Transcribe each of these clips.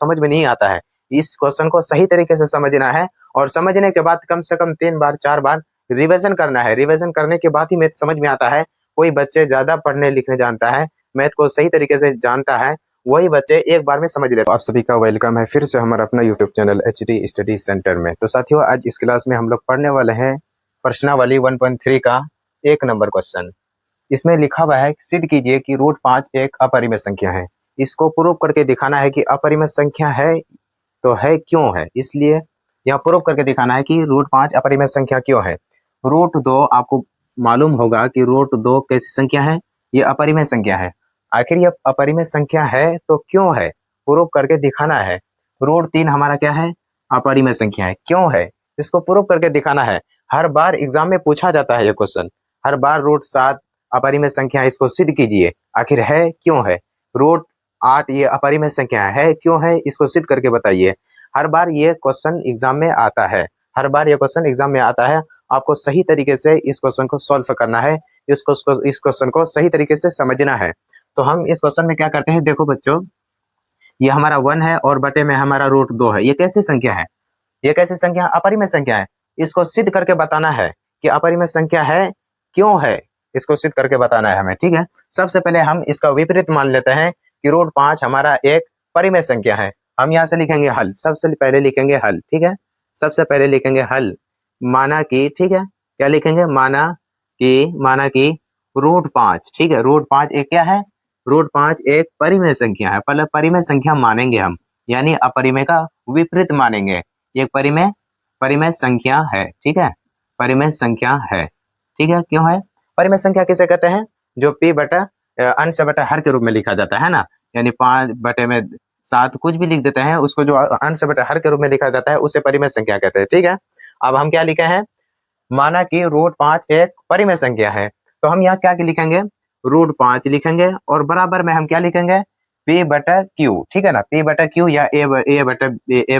समझ में नहीं आता है। इस क्वेश्चन को सही तरीके से समझना है और समझने के बाद कम से कम 3 बार 4 बार रिवीजन करना है। रिवीजन करने के बाद ही मैथ समझ में आता है। कोई बच्चे ज्यादा पढ़ने लिखने जानता है, मैथ को सही तरीके से जानता है, वही बच्चे एक बार में समझ लेते हैं। आप सभी का वेलकम है फिर से हमारा अपना YouTube channel HD study centre में। तो साथियों, आज इस क्लास में हम लोग पढ़ने वाले हैं प्रश्नावली 1.3 का 1 नंबर क्वेश्चन। इसमें लिखा हुआ है, सिद्ध कीजिए कि √5 एक अपरिमेय संख्या है। इसको प्रूव करके दिखाना है कि अपरिमेय संख्या है तो है क्यों है, इसलिए यह प्रूव करके दिखाना है कि √5 अपरिमेय संख्या क्यों है। √2 आपको मालूम होगा कि √2 कैसी संख्या है, ये अपरिमेय संख्या है। आखिर यह अपरिमेय संख्या है तो क्यों है, प्रूव करके दिखाना है। √3 हमारा क्या है, अपरिमेय संख्या है, क्यों है, इसको प्रूव करके दिखाना है। हर बार एग्जाम में पूछा जाता है ये क्वेश्चन, हर बार √7 अपरिमेय संख्या है, इसको सिद्ध कीजिए, आखिर है क्यों है। √8 ये अपरिमेय संख्या है क्यों है, इसको सिद्ध करके बताइए। हर बार ये क्वेश्चन एग्जाम में आता है, हर बार ये क्वेश्चन एग्जाम में आता है। आपको सही तरीके से इस क्वेश्चन को सॉल्व करना है, इस क्वेश्चन को सही तरीके से समझना है। तो हम इस क्वेश्चन में क्या करते हैं, देखो बच्चों, ये हमारा 1 है और बटे में हमारा √2 है। ये कैसी संख्या है, ये कैसी संख्या, अपरिमेय संख्या है। इसको सिद्ध करके बताना है कि अपरिमेय संख्या है क्यों है, इसको सिद्ध करके बताना है हमें, ठीक है। सबसे पहले हम इसका विपरीत मान लेते हैं कि √5 हमारा एक परिमेय संख्या है। हम यहाँ से लिखेंगे हल, सबसे पहले लिखेंगे हल, ठीक है। सबसे पहले लिखेंगे हल, माना कि, ठीक है, क्या लिखेंगे, माना कि √5, ठीक है, √5 एक क्या है, √5 एक परिमेय संख्या है। पहले परिमेय संख्या मानेंगे हम, यानी अपरिमेय का विपरीत मानेंगे। एक परिमेय संख्या है, ठीक है, परिमेय संख्या है, ठीक है। क्यों है, परिमेय संख्या किसे कहते हैं, जो p बटा अंश बटा हर के रूप में लिखा जाता है ना, यानी 5 बटे में 7 कुछ भी लिख देते हैं, उसको जो अंश बटा हर के रूप में लिखा जाता है उसे परिमेय संख्या कहते हैं, ठीक है। अब हम क्या लिखे हैं, माना कि √5 एक परिमेय संख्या है, तो हम यहाँ क्या लिखेंगे, √5 लिखेंगे और बराबर में हम क्या लिखेंगे, p बटा q, ठीक है ना, p बटा q या a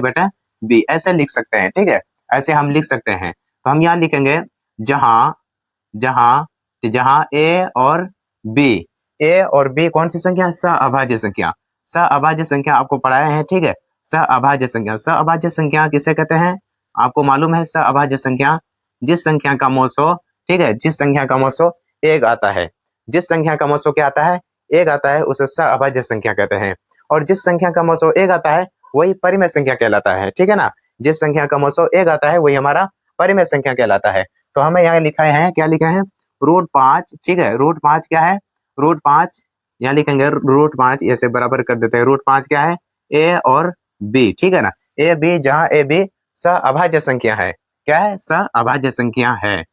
बटा b ऐसे लिख सकते हैं, ठीक है, ऐसे हम लिख सकते हैं। तो हम यहाँ लिखेंगे जहां a और b कौन सी संख्या, सहअभाज्य संख्या। सहअभाज्य संख्या आपको पढ़ाए हैं, ठीक है। सहअभाज्य संख्या किसे कहते हैं, आपको मालूम है। सहअभाज्य संख्या जिस संख्या का मोसो, ठीक है, जिस संख्या का मोसो 1 आता है, जिस संख्या का मोसो क्या आता है, 1 आता है, उसे सहअभाज्य संख्या कहते हैं। और जिस संख्या का मोसो 1 आता है वही परिमेय संख्या कहलाता है, ठीक है ना। जिस संख्या का मोसो 1 आता है वही हमारा परिमेय संख्या कहलाता है। तो हमें यहाँ लिखा है, क्या लिखा है, √5, ठीक है। √5 क्या है, √5 यहाँ लिखेंगे, √5 ऐसे बराबर कर देते हैं। √5 क्या है, a और b, ठीक है ना, a b, जहां a b सहअभाज्य संख्या है। क्या है, सहअभाज्य संख्या है।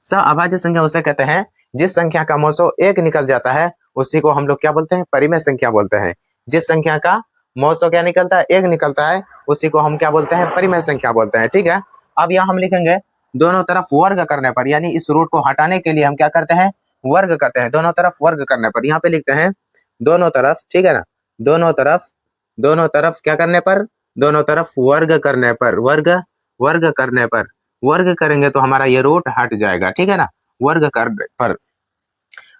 सहअभाज्य संख्या उसे कहते हैं जिस संख्या का मोसो 1 निकल जाता है, उसी को हम लोग क्या बोलते हैं, परिमेय संख्या बोलते हैं। जिस संख्या का मोसो क्या निकलता है, 1 निकलता है, उसी को हम क्या बोलते हैं, परिमेय संख्या बोलते हैं, ठीक है। अब यहाँ हम लिखेंगे दोनों तरफ वर्ग करने पर, यानी इस रूट को हटाने के लिए हम क्या करते हैं, वर्ग करते हैं। दोनों तरफ वर्ग करने पर, यहाँ पे लिखते हैं दोनों तरफ, ठीक है ना, दोनों तरफ क्या करने पर, दोनों तरफ वर्ग करने पर, वर्ग करने पर, वर्ग करेंगे तो हमारा ये रूट हट जाएगा, ठीक है ना। वर्ग करने पर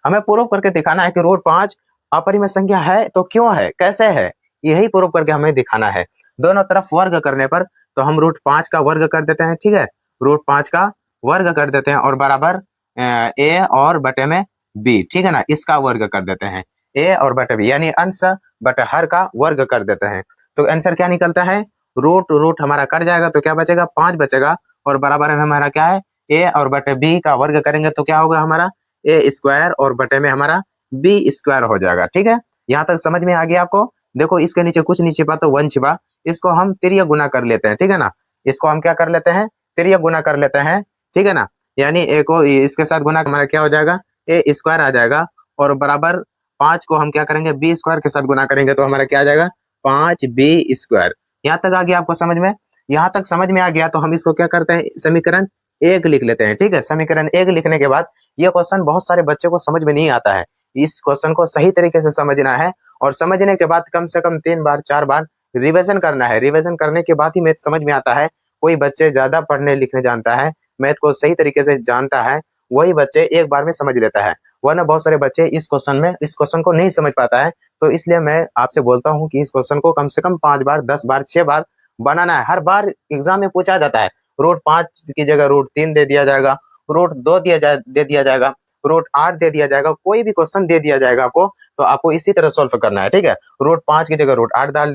हमें प्रूव करके दिखाना है कि √5 अपरिमेय संख्या है तो क्यों है, कैसे है, यही प्रूव करके हमें दिखाना है। दोनों तरफ वर्ग करने पर तो हम √5 का वर्ग कर देते हैं, ठीक है, √5 का वर्ग कर देते हैं और बराबर a और बटे में b, ठीक है ना, इसका वर्ग कर देते हैं, a और बटे b, यानी अंश बटे हर का वर्ग कर देते हैं। तो आंसर क्या निकलता है, रूट हमारा कट जाएगा तो क्या बचेगा, 5 बचेगा और बराबर में हमारा क्या है, a और बटे b का वर्ग करेंगे तो क्या होगा, हमारा a² और बटे में हमारा b² हो जाएगा, ठीक है। यहाँ तक समझ में आ गया आपको। देखो इसके नीचे कुछ नहीं छिपा तो 1 छिपा, इसको हम तिर्यक गुना कर लेते हैं, ठीक है ना, इसको हम क्या कर लेते हैं, तिर्यक गुना कर लेते हैं, ठीक है ना। यानी a को इसके साथ गुना हमारा क्या हो जाएगा, a² आ जाएगा और बराबर 5 को हम क्या करेंगे, b² के साथ गुना करेंगे तो हमारा क्या आ जाएगा, 5b²। यहाँ तक आ गया आपको समझ में, यहाँ तक समझ में आ गया तो हम इसको क्या करते हैं, समीकरण 1 लिख लेते हैं, ठीक है। समीकरण 1 लिखने के बाद यह क्वेश्चन बहुत सारे बच्चों को समझ में नहीं आता है, इस क्वेश्चन को सही तरीके से समझना है और समझने के बाद कम से कम 3 बार 4 बार रिवीजन करना है। रिवीजन करने के बाद ही मैथ समझ में आता है। कोई बच्चे ज्यादा पढ़ने लिखने जानता है, मैथ को सही तरीके से जानता है, वही बच्चे एक बार में समझ लेता है, वरना बहुत सारे बच्चे इस क्वेश्चन को नहीं समझ पाता है। तो इसलिए मैं आपसे बोलता हूँ कि इस क्वेश्चन को कम से कम 5 बार, 10 बार, 6 बार बनाना है। हर बार एग्जाम में पूछा जाता है। रूट 5 की जगह रूट 3 दे दिया जाएगा, रूट 2 दे दिया जाएगा, रूट 8 दे दिया जाएगा, कोई भी क्वेश्चन दे दिया जाएगा आपको, तो आपको इसी तरह सॉल्व करना है, ठीक है। रूट 5 की जगह रूट 8 डाल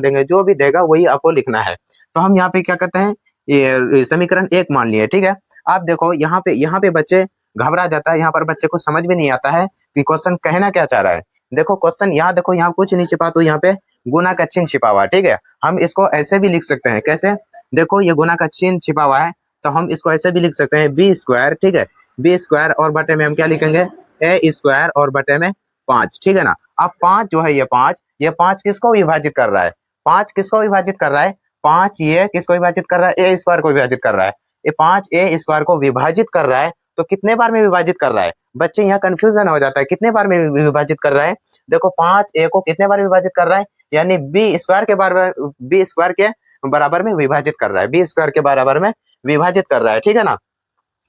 देंगे, जो भी देगा वही आपको लिखना है। तो हम यहाँ पे क्या करते हैं, ये समीकरण 1 मान लिए, ठीक है। आप देखो यहाँ पे बच्चे घबरा जाता है, यहाँ पर बच्चे को समझ में नहीं आता है कि क्वेश्चन कहना क्या चाह रहा है। देखो क्वेश्चन यहाँ देखो, यहाँ कुछ नहीं छिपा, तो यहाँ पे गुना का चिन्ह छिपा हुआ है, ठीक है। हम इसको ऐसे भी लिख सकते हैं, कैसे, देखो ये गुना का चिन्ह छिपा हुआ है, तो हम इसको ऐसे भी लिख सकते हैं बी स्क्वायर, ठीक है। बी स्क्वायर और बटे में हम क्या लिखेंगे, ए स्क्वायर और बटे में 5, ठीक है ना। अब 5 जो है, ये 5 किसको विभाजित कर रहा है, 5 किसको विभाजित कर रहा है, 5 ये किसको विभाजित कर रहा है, ए स्क्वायर को विभाजित कर रहा है। ये 5 ए स्क्वायर को विभाजित कर रहा है, तो कितने बार में विभाजित कर रहा है, बच्चे यहाँ कंफ्यूजन हो जाता है, कितने बार में विभाजित कर रहा है। देखो 5 ए को कितने बार विभाजित कर रहा है, यानी बी स्क्वायर के बराबर में विभाजित कर रहा है, बी स्क्वायर के बराबर में विभाजित कर रहा है, ठीक है ना।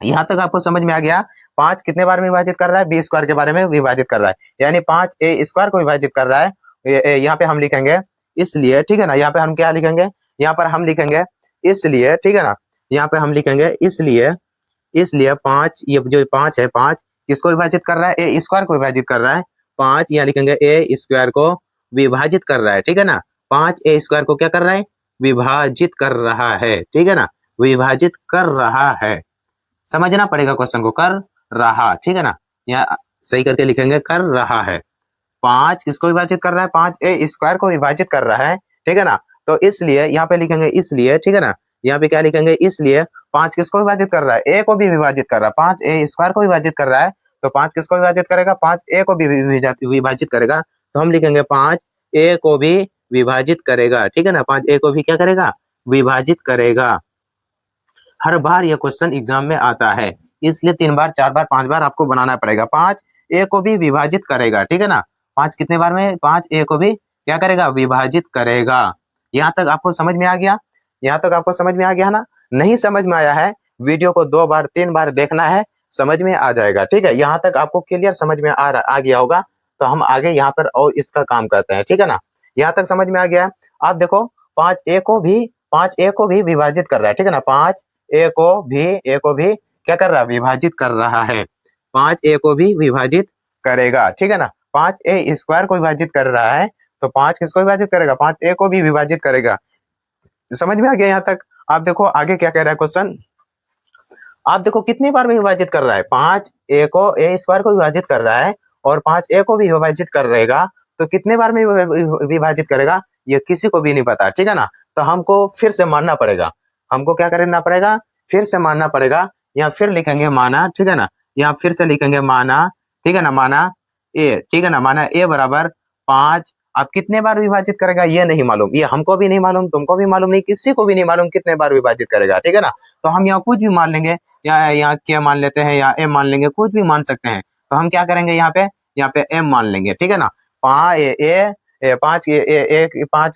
यहाँ तक आपको समझ में आ गया। 5 कितने बार में विभाजित कर रहा है, बी स्क्वायर के बारे में विभाजित कर रहा है, यानी 5 ए स्क्वायर को विभाजित कर रहा है। यहाँ पे हम लिखेंगे इसलिए, ठीक है ना। यहाँ पे हम क्या लिखेंगे, यहाँ पर हम लिखेंगे इसलिए, ठीक है ना। यहाँ पे हम लिखेंगे इसलिए 5, ये जो 5 है, 5 किसको विभाजित कर रहा है, ए स्क्वायर को विभाजित कर रहा है। 5 यहाँ लिखेंगे ए स्क्वायर को विभाजित कर रहा है, ठीक है ना। 5 ए स्क्वायर को क्या कर रहा है, विभाजित कर रहा है, ठीक है ना, विभाजित कर रहा है। समझना पड़ेगा क्वेश्चन को, कर रहा, ठीक है ना, यहाँ सही करके लिखेंगे कर रहा है। 5 किसको विभाजित कर रहा है, 5 ए स्क्वायर को विभाजित कर रहा है, ठीक है ना। तो इसलिए यहाँ पे लिखेंगे इसलिए, ठीक है ना। यहाँ पे क्या लिखेंगे, इसलिए 5 किसको विभाजित कर रहा है, ए को भी विभाजित कर रहा है, 5 ए स्क्वायर को विभाजित कर रहा है, तो 5 किसको विभाजित करेगा, 5 ए को भी विभाजित करेगा, तो हम लिखेंगे 5 ए को भी विभाजित करेगा, ठीक है ना। 5 ए को भी क्या करेगा, विभाजित करेगा। हर बार यह क्वेश्चन एग्जाम में आता है, इसलिए 3 बार, 4 बार, 5 बार आपको बनाना पड़ेगा। 5 ए को भी विभाजित करेगा, ठीक है ना। 5 कितने बार में, 5 ए को भी क्या करेगा, विभाजित करेगा। यहाँ तक आपको समझ में आ गया, यहाँ तक आपको समझ में आ गया ना। नहीं समझ में आया है, वीडियो को 2 बार 3 बार देखना है, समझ में आ जाएगा, ठीक है। यहाँ तक आपको क्लियर समझ में आ गया होगा, तो हम आगे यहाँ पर और इसका काम करते हैं, ठीक है ना। यहाँ तक समझ में आ गया। आप देखो 5 ए को भी विभाजित कर रहा है, ठीक है ना। 5 ए को भी क्या कर रहा है, विभाजित कर रहा है। 5 ए को भी विभाजित करेगा, ठीक है ना। 5 ए स्क्वायर को विभाजित कर रहा है, तो 5 किसको विभाजित करेगा, 5 ए को भी विभाजित करेगा। समझ में आ गया यहाँ तक। आप देखो आगे क्या कह रहा है क्वेश्चन, आप देखो कितनी बार में विभाजित कर रहा है, 5 ए को ए स्क्वायर को विभाजित कर रहा है और 5 ए को भी विभाजित कर रहेगा, तो कितने बार में विभाजित करेगा, ये किसी को भी नहीं पता, ठीक है ना। तो हमको फिर से मानना पड़ेगा, हमको क्या करना पड़ेगा, फिर से मानना पड़ेगा। यहाँ फिर लिखेंगे माना, ठीक है ना, यहाँ फिर से लिखेंगे माना, ठीक है ना, माना ए, ठीक है ना, माना ए बराबर 5। आप कितने बार विभाजित करेगा ये नहीं मालूम, ये हमको भी नहीं मालूम, तुमको भी मालूम नहीं, किसी को भी नहीं मालूम कितने बार विभाजित करेगा, ठीक है ना। तो हम यहाँ कुछ भी मान लेंगे, या यहाँ क्या मान लेते हैं, या एम मान लेंगे, कुछ भी मान सकते हैं। तो हम क्या करेंगे, यहाँ पे एम मान लेंगे, ठीक है ना। 5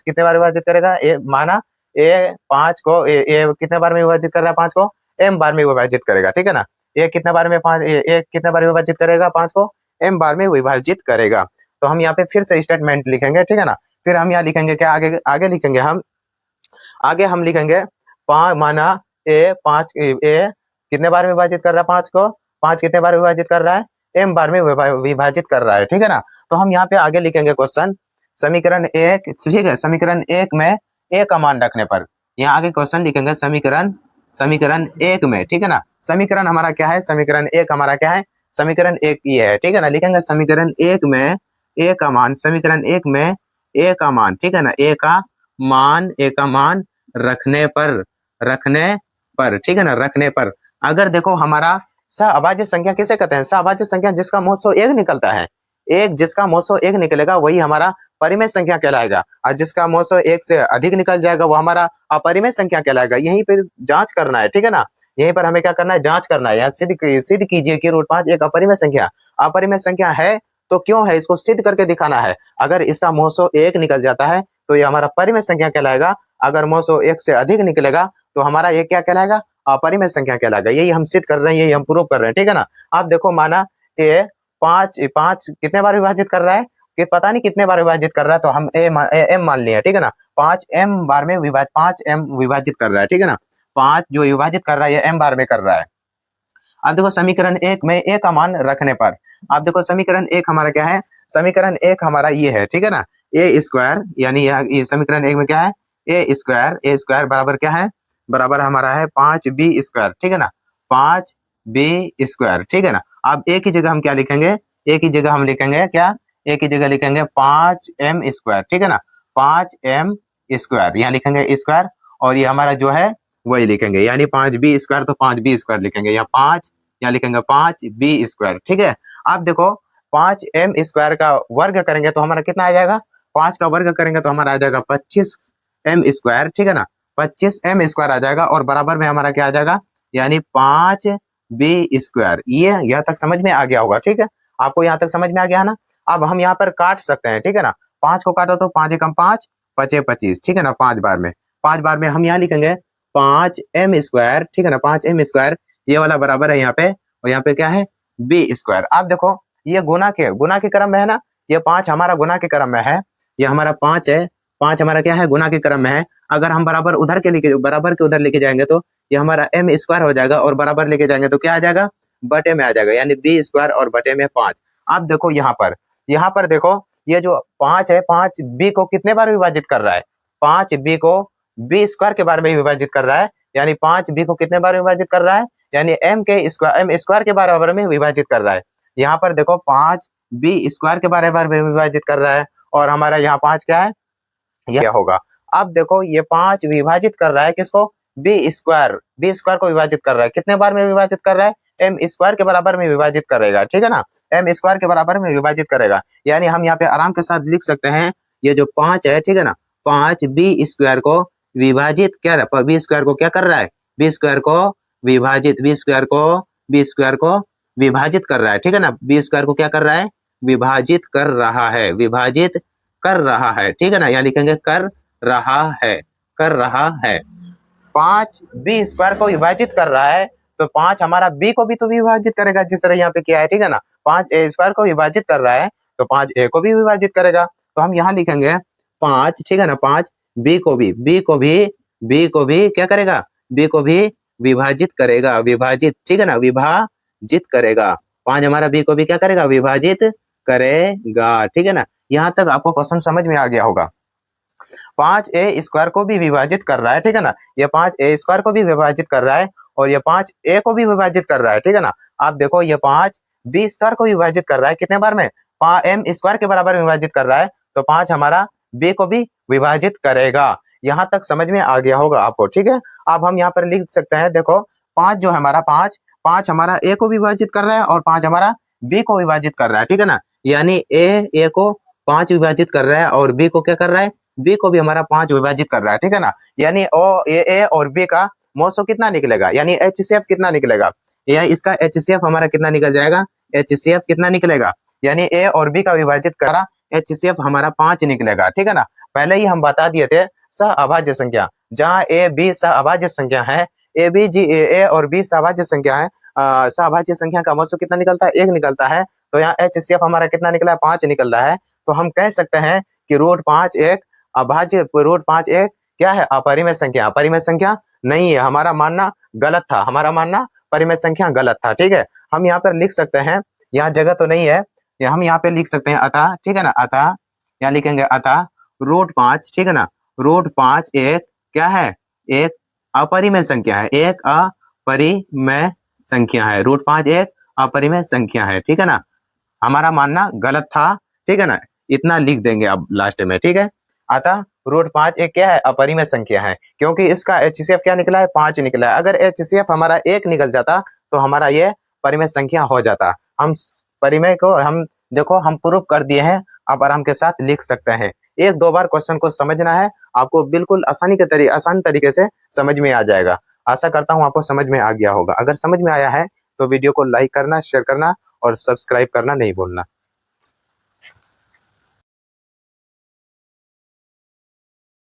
कितने बार विभाजित करेगा, ए माना ए 5 को ए कितने बार में विभाजित कर रहा है, 5 को एम बार में विभाजित करेगा, ठीक है ना। ए कितने बार में 5 ए कितने बार विभाजित करेगा, 5 को एम बार में विभाजित करेगा। तो हम यहाँ पे फिर से स्टेटमेंट लिखेंगे, ठीक है ना। फिर हम यहाँ लिखेंगे क्या, आगे लिखेंगे हम लिखेंगे माना ए 5 ए कितने बार में विभाजित कर रहा है, 5 को 5 कितने बार विभाजित कर रहा है, एम बार में विभाजित कर रहा है, ठीक है ना। तो हम यहाँ पे आगे लिखेंगे क्वेश्चन, समीकरण 1, ठीक है, समीकरण 1 में ए का मान रखने पर, यहाँ आगे क्वेश्चन लिखेंगे समीकरण 1 में, ठीक है ना। समीकरण हमारा क्या है, समीकरण 1 हमारा क्या है, समीकरण 1 ये है, ठीक है ना। लिखेंगे समीकरण 1 में ए का मान, समीकरण 1 में ए का मान, ठीक है ना, ए का मान रखने पर, ठीक है ना, रखने पर। अगर देखो हमारा सहअभाज्य संख्या किसे कहते हैं, सहअभाज्य संख्या जिसका मोसो 1 निकलता है, एक जिसका मोसो 1 निकलेगा वही हमारा परिमेय संख्या कहलाएगा, और जिसका मोसो 1 से अधिक निकल जाएगा वो हमारा अपरिमेय संख्या कहलाएगा। यहीं पर जांच करना है, ठीक है ना, यहीं पर हमें क्या करना है, जांच करना है। यहाँ सिद्ध कीजिए कि √5 एक अपरिमेय संख्या है, तो क्यों है, इसको सिद्ध करके दिखाना है। अगर इसका मोसो 1 निकल जाता है तो ये हमारा परिमेय संख्या कहलाएगा, अगर मोसो 1 से अधिक निकलेगा तो हमारा ये क्या कहलाएगा, अपरिमेय संख्या कहलाएगा। यही हम सिद्ध कर रहे हैं, यही हम प्रूव कर रहे हैं, ठीक है ना। आप देखो माना ए 5 कितने बार विभाजित कर रहा है, कि पता नहीं कितने बार विभाजित कर रहा है, तो हम एम मान लिए, ठीक है ना। 5m बार में 5m विभाजित कर रहा है, ठीक है ना। 5 जो विभाजित कर रहा है ये m बार में कर रहा है। अब देखो समीकरण 1 में a का मान रखने पर, अब देखो समीकरण 1 हमारा क्या है, समीकरण 1 हमारा ये है, ठीक है ना। ए स्क्वायर, यानी ये समीकरण 1 में क्या है, ए स्क्वायर बराबर क्या है, बराबर हमारा है 5b स्क्वायर, ठीक है ना। 5b स्क्वायर, ठीक है ना। अब ए की जगह हम क्या लिखेंगे, ए की जगह हम लिखेंगे क्या, ए की जगह लिखेंगे 5m स्क्वायर, ठीक है ना। 5m स्क्वायर यहाँ लिखेंगे स्क्वायर, और ये हमारा जो है वही लिखेंगे, यानी 5b स्क्वायर, तो 5b स्क्वायर लिखेंगे, यहाँ 5 यहाँ लिखेंगे 5b स्क्वायर, ठीक है। अब देखो 5m स्क्वायर का वर्ग करेंगे तो हमारा कितना आ जाएगा, 5 का वर्ग करेंगे तो हमारा आ जाएगा 25m स्क्वायर, ठीक है ना। 25m स्क्वायर आ जाएगा, और बराबर में हमारा क्या आ जाएगा, यानी 5b स्क्वायर। ये यहाँ तक समझ में आ गया होगा, ठीक है। आपको यहाँ तक समझ में आ गया है ना। अब हम यहाँ पर काट सकते हैं, ठीक है ना। 5 को काटो तो 5 एकम 5, 5 25, ठीक है ना। 5 बार में हम यहाँ लिखेंगे 5m स्क्वायर, ठीक है ना। 5m स्क्वायर ये वाला बराबर है यहाँ पे, और यहाँ पे क्या है b स्क्वायर। आप देखो ये गुना के क्रम में है ना, ये 5 हमारा गुना के क्रम में है, ये हमारा 5 है, 5 हमारा क्या है, गुना के क्रम में है। अगर हम बराबर के उधर लेके जाएंगे तो ये हमारा m स्क्वायर हो जाएगा, और बराबर लेके जाएंगे तो क्या आ जाएगा, बटे में आ जाएगा, यानी b स्क्वायर और बटे में 5। आप देखो यहाँ पर देखो ये जो 5 है, 5b को कितने बार विभाजित कर रहा है, 5b को b स्क्वायर के बारे में विभाजित कर रहा है, यानी 5b को कितने बार विभाजित कर रहा है, यानी m स्क्वायर के बराबर में विभाजित कर रहा है। यहाँ पर देखो 5b स्क्वायर के बराबर में विभाजित कर रहा है, और हमारा यहाँ 5 क्या है, यह क्या होगा। अब देखो ये 5 विभाजित कर रहा है किसको, b स्क्वायर को विभाजित कर रहा है, कितने बार में विभाजित कर रहा है, m स्क्वायर के बराबर में विभाजित करेगा, ठीक है ना। m स्क्वायर के बराबर में विभाजित करेगा, यानी हम यहाँ पे आराम के साथ लिख सकते हैं, ये जो 5 है, ठीक है ना, 5b स्क्वायर को विभाजित क्या, b स्क्वायर को क्या कर रहा है, b स्क्वायर को विभाजित कर रहा है, ठीक है ना। b स्क्वायर को क्या कर रहा है, विभाजित कर रहा है, ठीक है ना। यहाँ लिखेंगे कर रहा है। 5 b स्क्वायर को विभाजित कर रहा है, तो 5 हमारा b को भी तो विभाजित करेगा, जिस तरह यहाँ पे किया है, ठीक है ना। 5 a स्क्वायर को विभाजित कर रहा है, तो 5 a को भी विभाजित करेगा, तो हम यहाँ लिखेंगे 5, ठीक है ना। 5 b को भी क्या करेगा, b को भी विभाजित करेगा, ठीक है ना, विभाजित करेगा। 5 हमारा b को भी क्या करेगा, विभाजित करेगा, ठीक है ना। यहाँ तक आपको क्वेश्चन समझ में आ गया होगा। 5a स्क्वायर को भी विभाजित कर रहा है, ठीक है ना। ये 5a स्क्वायर को भी विभाजित कर रहा है, और ये 5a को भी विभाजित कर रहा है, ठीक है ना। आप देखो ये 5b स्क्वायर को विभाजित कर रहा है, कितने बार में, m स्क्वायर के बराबर विभाजित कर रहा है, तो 5 हमारा b को भी विभाजित करेगा। यहाँ तक समझ में आ गया होगा आपको, ठीक है। अब हम यहाँ पर लिख सकते हैं, देखो 5 जो हमारा 5 हमारा a को विभाजित कर रहा है, और 5 हमारा b को विभाजित कर रहा है, ठीक है ना। यानी a को 5 विभाजित कर रहा है, और b को क्या कर रहा है, b को भी हमारा 5 विभाजित कर रहा है, ठीक है ना। यानी a और b का मोसो कितना निकलेगा, यानी HCF कितना निकलेगा, या इसका HCF हमारा कितना निकल जाएगा, HCF कितना निकलेगा, यानी a और b का विभाजित करा HCF हमारा 5 निकलेगा, ठीक है ना। पहले ही हम बता दिए थे सहअभाज्य संख्या, जहाँ a b सहअभाज्य संख्या है, a और b सहअभाज्य संख्या है, सहअभाज्य संख्या का मोसो कितना निकलता है, 1 निकलता है, तो यहाँ HCF हमारा कितना निकला है, 5 निकल रहा है। तो हम कह सकते हैं कि √5 एक अभाज्य, √5 एक क्या है, अपरिमेय संख्या नहीं है। हमारा मानना गलत था, परिमेय संख्या गलत था, ठीक है। हम यहाँ पर लिख सकते हैं, यहाँ जगह तो नहीं है, हम यहाँ पे लिख सकते हैं अतः, ठीक है ना, अतः यहाँ लिखेंगे अतः √5, ठीक है ना, √5 एक क्या है, एक अपरिमेय संख्या है, √5 एक अपरिमेय संख्या है, ठीक है ना। हमारा मानना गलत था, ठीक है ना, इतना लिख देंगे अब लास्ट में, ठीक है। अतः √5 एक क्या है, अपरिमेय संख्या है, क्योंकि इसका HCF क्या निकला है, 5 निकला है। अगर HCF हमारा 1 निकल जाता तो हमारा ये परिमेय संख्या हो जाता। हम परिमेय को हम देखो हम प्रूफ कर दिए हैं, आप आराम के साथ लिख सकते हैं। 1-2 बार क्वेश्चन को समझना है, आपको बिल्कुल आसान तरीके से समझ में आ जाएगा। आशा करता हूँ आपको समझ में आ गया होगा। अगर समझ में आया है तो वीडियो को लाइक करना, शेयर करना और सब्सक्राइब करना नहीं भूलना।